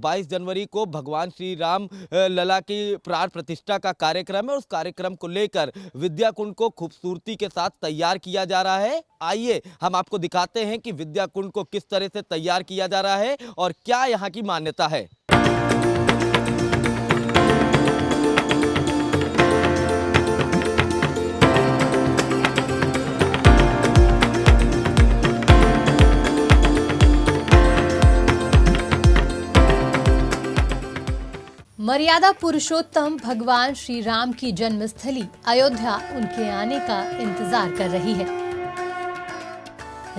22 जनवरी को भगवान श्री राम लला की प्राण प्रतिष्ठा का कार्यक्रम है। उस कार्यक्रम को लेकर विद्या कुंड को खूबसूरती के साथ तैयार किया जा रहा है। आइए हम आपको दिखाते हैं कि विद्या कुंड को किस तरह से तैयार किया जा रहा है और क्या यहाँ की मान्यता है। मर्यादा पुरुषोत्तम भगवान श्री राम की जन्मस्थली अयोध्या उनके आने का इंतजार कर रही है।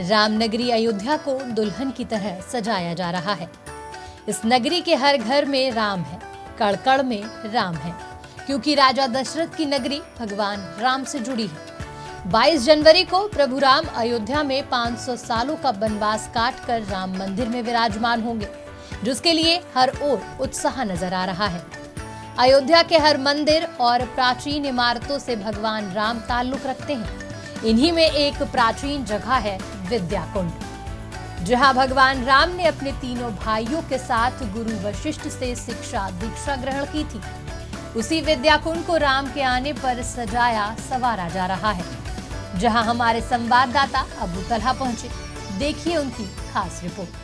रामनगरी अयोध्या को दुल्हन की तरह सजाया जा रहा है। इस नगरी के हर घर में राम है, कड़-कड़ में राम है, क्योंकि राजा दशरथ की नगरी भगवान राम से जुड़ी है। 22 जनवरी को प्रभु राम अयोध्या में 500 सालों का वनवास काटकर राम मंदिर में विराजमान होंगे, जिसके लिए हर ओर उत्साह नजर आ रहा है। अयोध्या के हर मंदिर और प्राचीन इमारतों से भगवान राम ताल्लुक रखते हैं। इन्हीं में एक प्राचीन जगह है विद्या कुंड, जहां भगवान राम ने अपने तीनों भाइयों के साथ गुरु वशिष्ठ से शिक्षा दीक्षा ग्रहण की थी। उसी विद्या कुंड को राम के आने पर सजाया संवारा जा रहा है, जहां हमारे संवाददाता अबू तलहा पहुंचे। देखिए उनकी खास रिपोर्ट।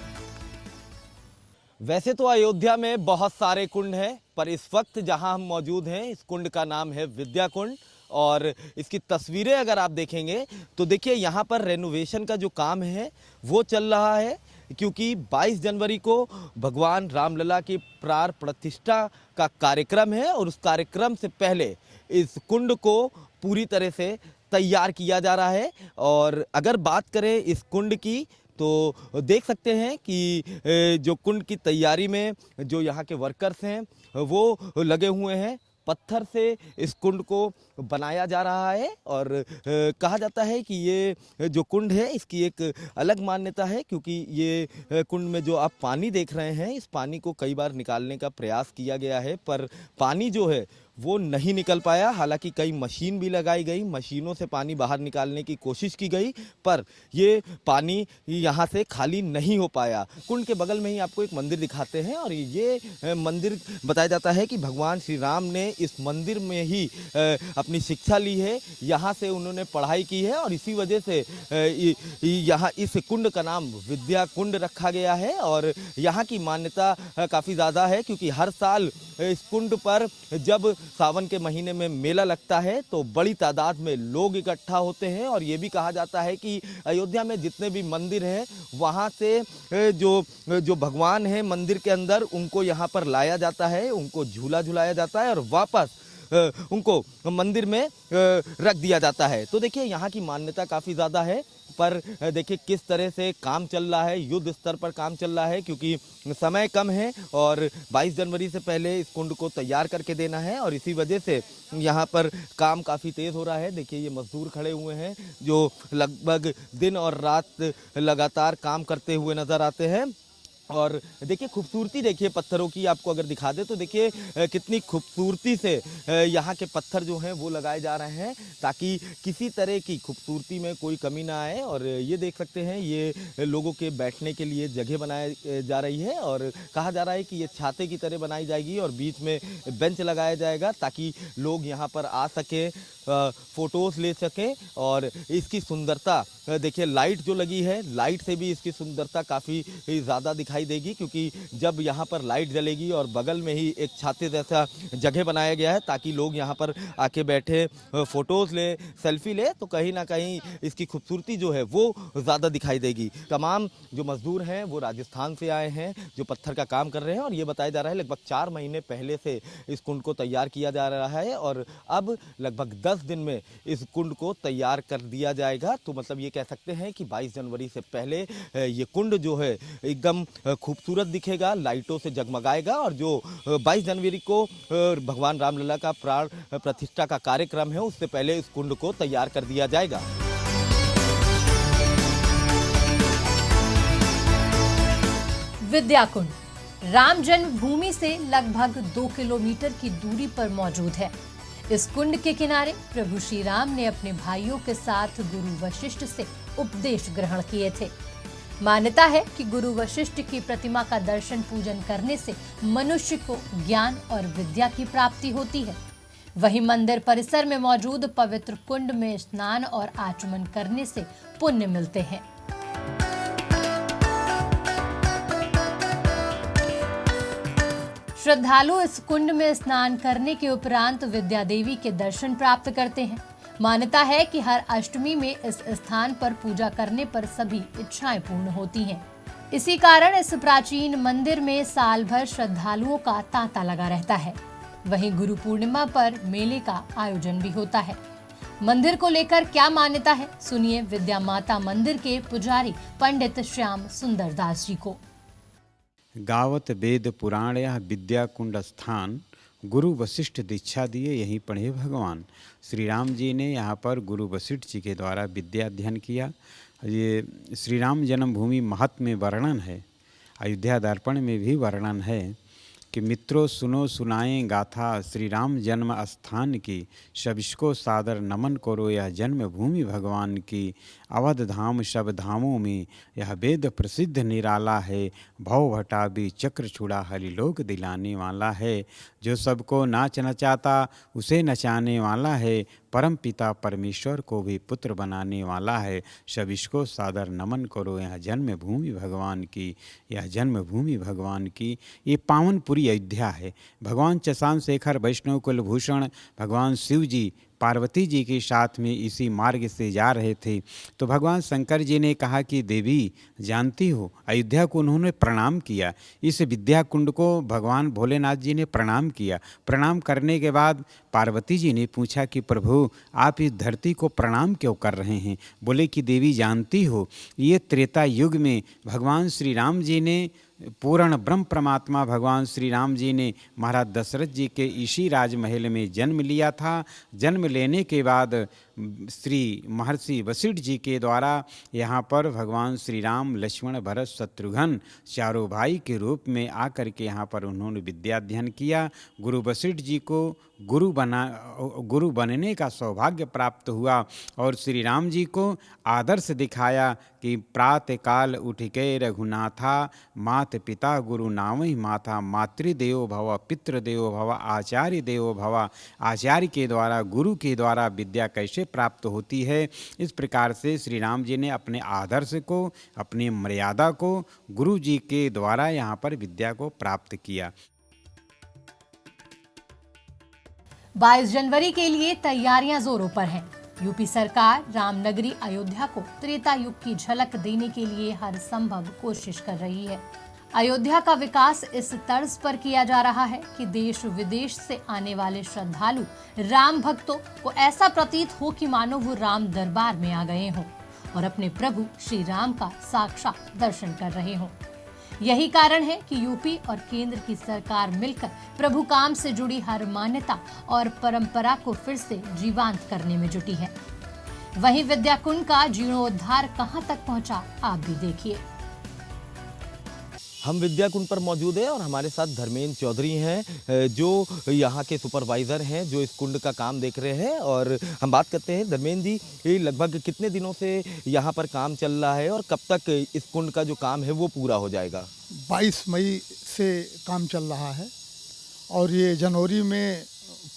वैसे तो अयोध्या में बहुत सारे कुंड हैं, पर इस वक्त जहां हम मौजूद हैं इस कुंड का नाम है विद्या कुंड। और इसकी तस्वीरें अगर आप देखेंगे तो देखिए यहाँ पर रेनोवेशन का जो काम है वो चल रहा है, क्योंकि 22 जनवरी को भगवान रामलला की प्राण प्रतिष्ठा का कार्यक्रम है और उस कार्यक्रम से पहले इस कुंड को पूरी तरह से तैयार किया जा रहा है। और अगर बात करें इस कुंड की तो देख सकते हैं कि जो कुंड की तैयारी में जो यहाँ के वर्कर्स हैं वो लगे हुए हैं। पत्थर से इस कुंड को बनाया जा रहा है और कहा जाता है कि ये जो कुंड है इसकी एक अलग मान्यता है, क्योंकि ये कुंड में जो आप पानी देख रहे हैं इस पानी को कई बार निकालने का प्रयास किया गया है, पर पानी जो है वो नहीं निकल पाया। हालांकि कई मशीन भी लगाई गई, मशीनों से पानी बाहर निकालने की कोशिश की गई, पर ये पानी यहाँ से खाली नहीं हो पाया। कुंड के बगल में ही आपको एक मंदिर दिखाते हैं और ये मंदिर बताया जाता है कि भगवान श्री राम ने इस मंदिर में ही अपनी शिक्षा ली है, यहाँ से उन्होंने पढ़ाई की है और इसी वजह से यहाँ इस कुंड का नाम विद्या कुंड रखा गया है। और यहाँ की मान्यता काफ़ी ज़्यादा है, क्योंकि हर साल इस कुंड पर जब सावन के महीने में मेला लगता है तो बड़ी तादाद में लोग इकट्ठा होते हैं। और ये भी कहा जाता है कि अयोध्या में जितने भी मंदिर हैं वहाँ से जो भगवान हैं मंदिर के अंदर उनको यहाँ पर लाया जाता है, उनको झूला झुलाया जाता है और वापस उनको मंदिर में रख दिया जाता है। तो देखिए यहाँ की मान्यता काफ़ी ज़्यादा है, पर देखिए किस तरह से काम चल रहा है, युद्ध स्तर पर काम चल रहा है, क्योंकि समय कम है और 22 जनवरी से पहले इस कुंड को तैयार करके देना है और इसी वजह से यहाँ पर काम काफ़ी तेज़ हो रहा है। देखिए ये मजदूर खड़े हुए हैं जो लगभग दिन और रात लगातार काम करते हुए नज़र आते हैं। और देखिए खूबसूरती देखिए पत्थरों की, आपको अगर दिखा दे तो देखिए कितनी खूबसूरती से यहाँ के पत्थर जो हैं वो लगाए जा रहे हैं ताकि किसी तरह की खूबसूरती में कोई कमी ना आए। और ये देख सकते हैं ये लोगों के बैठने के लिए जगह बनाई जा रही है और कहा जा रहा है कि ये छाते की तरह बनाई जाएगी और बीच में बेंच लगाया जाएगा ताकि लोग यहाँ पर आ सकें, फ़ोटोज़ ले सकें। और इसकी सुंदरता देखिए, लाइट जो लगी है, लाइट से भी इसकी सुंदरता काफ़ी ज़्यादा दिखाई देगी, क्योंकि जब यहाँ पर लाइट जलेगी और बगल में ही एक छाते जैसा जगह बनाया गया है ताकि लोग यहाँ पर आके बैठे फ़ोटोज़ ले, सेल्फी ले, तो कहीं ना कहीं इसकी खूबसूरती जो है वो ज़्यादा दिखाई देगी। तमाम जो मज़दूर हैं वो राजस्थान से आए हैं जो पत्थर का काम कर रहे हैं और ये बताया जा रहा है लगभग 4 महीने पहले से इस कुंड को तैयार किया जा रहा है और अब लगभग 10 दिन में इस कुंड को तैयार कर दिया जाएगा। तो मतलब ये कह सकते हैं कि 22 जनवरी से पहले ये कुंड जो है एकदम खूबसूरत दिखेगा, लाइटों से जगमगाएगा और जो 22 जनवरी को भगवान रामलला का प्राण प्रतिष्ठा का कार्यक्रम है उससे पहले इस कुंड को तैयार कर दिया जाएगा। विद्या कुंड राम जन्मभूमि से लगभग 2 किलोमीटर की दूरी पर मौजूद है। इस कुंड के किनारे प्रभु श्री राम ने अपने भाइयों के साथ गुरु वशिष्ठ से उपदेश ग्रहण किए थे। मान्यता है कि गुरु वशिष्ठ की प्रतिमा का दर्शन पूजन करने से मनुष्य को ज्ञान और विद्या की प्राप्ति होती है। वहीं मंदिर परिसर में मौजूद पवित्र कुंड में स्नान और आचमन करने से पुण्य मिलते हैं। श्रद्धालु इस कुंड में स्नान करने के उपरांत विद्या देवी के दर्शन प्राप्त करते हैं। मान्यता है कि हर अष्टमी में इस स्थान पर पूजा करने पर सभी इच्छाएं पूर्ण होती हैं। इसी कारण इस प्राचीन मंदिर में साल भर श्रद्धालुओं का तांता लगा रहता है। वहीं गुरु पूर्णिमा पर मेले का आयोजन भी होता है। मंदिर को लेकर क्या मान्यता है, सुनिए विद्या माता मंदिर के पुजारी पंडित श्याम सुंदर दास जी को। गावत वेद पुराण यह विद्या कुंड स्थान गुरु वशिष्ठ दीक्षा दिए यहीं पढ़े भगवान। श्री राम जी ने यहाँ पर गुरु वशिष्ठ जी के द्वारा विद्या अध्ययन किया। ये श्री राम जन्मभूमि महत्व में वर्णन है, अयोध्या दर्पण में भी वर्णन है कि मित्रों सुनो सुनाएं गाथा श्री राम जन्म स्थान की, सबको सादर नमन करो यह जन्मभूमि भगवान की। अवध धाम सब धामों में यह वेद प्रसिद्ध निराला है, भव भटा भी चक्र छुड़ा हरिलोक दिलाने वाला है। जो सबको नाच नचाता उसे नचाने वाला है, परम पिता परमेश्वर को भी पुत्र बनाने वाला है। सबको सादर नमन करो यह जन्मभूमि भगवान की, यह जन्मभूमि भगवान की। ये पावनपुरी अयोध्या है। भगवान चशान शेखर वैष्णव कुलभूषण भगवान शिव जी पार्वती जी के साथ में इसी मार्ग से जा रहे थे तो भगवान शंकर जी ने कहा कि देवी जानती हो, अयोध्या को उन्होंने प्रणाम किया। इस विद्या कुंड को भगवान भोलेनाथ जी ने प्रणाम किया। प्रणाम करने के बाद पार्वती जी ने पूछा कि प्रभु आप इस धरती को प्रणाम क्यों कर रहे हैं? बोले कि देवी जानती हो, ये त्रेता युग में भगवान श्री राम जी ने पूर्ण ब्रह्म परमात्मा भगवान श्री राम जी ने महाराज दशरथ जी के इसी राजमहल में जन्म लिया था। जन्म लेने के बाद श्री महर्षि वशिष्ठ जी के द्वारा यहाँ पर भगवान श्री राम लक्ष्मण भरत शत्रुघ्न चारों भाई के रूप में आकर के यहाँ पर उन्होंने विद्या अध्ययन किया। गुरु वशिष्ठ जी को गुरु बनने का सौभाग्य प्राप्त हुआ और श्री राम जी को आदर्श दिखाया कि प्रातः काल उठ के रघुनाथा, मात पिता गुरु नामहि माथा, मातृदेवो भव पितृदेवो भव आचार्य देवो भव। आचार्य के द्वारा गुरु के द्वारा विद्या कैसे प्राप्त होती है, इस प्रकार से श्री राम जी ने अपने आदर्श को, अपनी मर्यादा को गुरु जी के द्वारा यहाँ पर विद्या को प्राप्त किया। 22 जनवरी के लिए तैयारियां जोरों पर हैं। यूपी सरकार रामनगरी अयोध्या को त्रेता युग की झलक देने के लिए हर संभव कोशिश कर रही है। अयोध्या का विकास इस तर्ज पर किया जा रहा है कि देश विदेश से आने वाले श्रद्धालु राम भक्तों को ऐसा प्रतीत हो कि मानो वो राम दरबार में आ गए हों और अपने प्रभु श्री राम का साक्षात दर्शन कर रहे हों। यही कारण है कि यूपी और केंद्र की सरकार मिलकर प्रभु काम से जुड़ी हर मान्यता और परंपरा को फिर से जीवांत करने में जुटी है। वहीं विद्याकुंड का जीर्णोद्धार कहां तक पहुंचा, आप भी देखिए। हम विद्याकुंड पर मौजूद हैं और हमारे साथ धर्मेंद्र चौधरी हैं जो यहाँ के सुपरवाइज़र हैं, जो इस कुंड का काम देख रहे हैं। और हम बात करते हैं धर्मेंद्र जी, ये लगभग कितने दिनों से यहाँ पर काम चल रहा है और कब तक इस कुंड का जो काम है वो पूरा हो जाएगा? 22 मई से काम चल रहा है और ये जनवरी में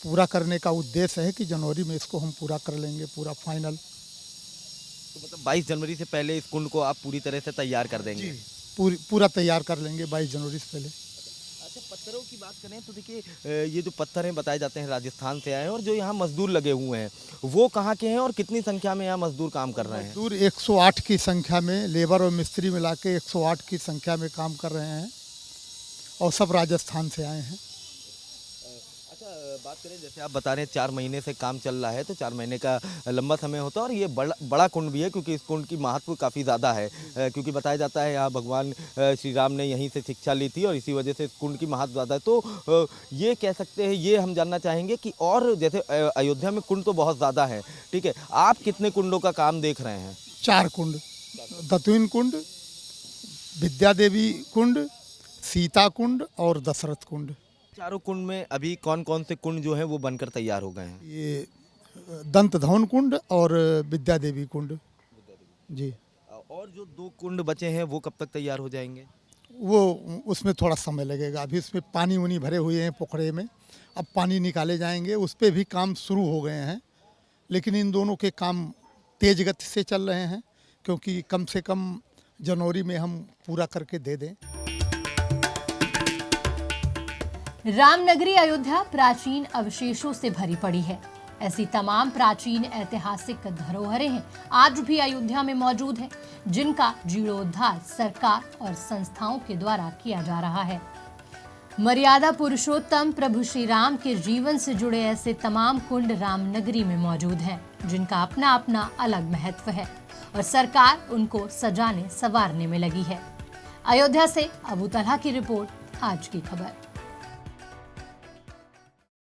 पूरा करने का उद्देश्य है कि जनवरी में इसको हम पूरा कर लेंगे, पूरा फाइनल। तो मतलब 22 जनवरी से पहले इस कुंड को आप पूरी तरह से तैयार कर देंगे? पूरा तैयार कर लेंगे 22 जनवरी से पहले। अच्छा, पत्थरों की बात करें तो देखिए ये जो पत्थर हैं बताए जाते हैं राजस्थान से आए हैं और जो यहाँ मजदूर लगे हुए हैं वो कहाँ के हैं और कितनी संख्या में यहाँ मजदूर काम कर रहे हैं? मजदूर 108 की संख्या में, लेबर और मिस्त्री मिला के 108 की संख्या में काम कर रहे हैं और सब राजस्थान से आए हैं। अच्छा, बात करें जैसे आप बता रहे हैं 4 महीने से काम चल रहा है, तो 4 महीने का लंबा समय होता है और ये बड़ा कुंड भी है क्योंकि इस कुंड की महत्व काफ़ी ज़्यादा है। क्योंकि बताया जाता है यहाँ भगवान श्री राम ने यहीं से शिक्षा ली थी और इसी वजह से इस कुंड की महत्व ज़्यादा है। तो ये कह सकते हैं, ये हम जानना चाहेंगे कि और जैसे अयोध्या में कुंड तो बहुत ज़्यादा है, ठीक है, आप कितने कुंडों का काम देख रहे हैं? 4 कुंड, दत्तवीन कुंड, विद्या देवी कुंड, सीता कुंड और दशरथ कुंड। चारों कुंड में अभी कौन कौन से कुंड जो हैं वो बनकर तैयार हो गए हैं? ये दंत धवन कुंड और विद्या देवी कुंड जी। और जो 2 कुंड बचे हैं वो कब तक तैयार हो जाएंगे? वो उसमें थोड़ा समय लगेगा। अभी उसमें पानी उनी भरे हुए हैं पोखरे में, अब पानी निकाले जाएंगे। उस पे भी काम शुरू हो गए हैं, लेकिन इन दोनों के काम तेज गति से चल रहे हैं, क्योंकि कम से कम जनवरी में हम पूरा करके दे दें। रामनगरी अयोध्या प्राचीन अवशेषों से भरी पड़ी है। ऐसी तमाम प्राचीन ऐतिहासिक धरोहरें हैं आज भी अयोध्या में मौजूद हैं, जिनका जीर्णोद्धार सरकार और संस्थाओं के द्वारा किया जा रहा है। मर्यादा पुरुषोत्तम प्रभु श्री राम के जीवन से जुड़े ऐसे तमाम कुंड रामनगरी में मौजूद हैं, जिनका अपना अपना अलग महत्व है और सरकार उनको सजाने संवारने में लगी है। अयोध्या से अबू तलहा की रिपोर्ट, आज की खबर।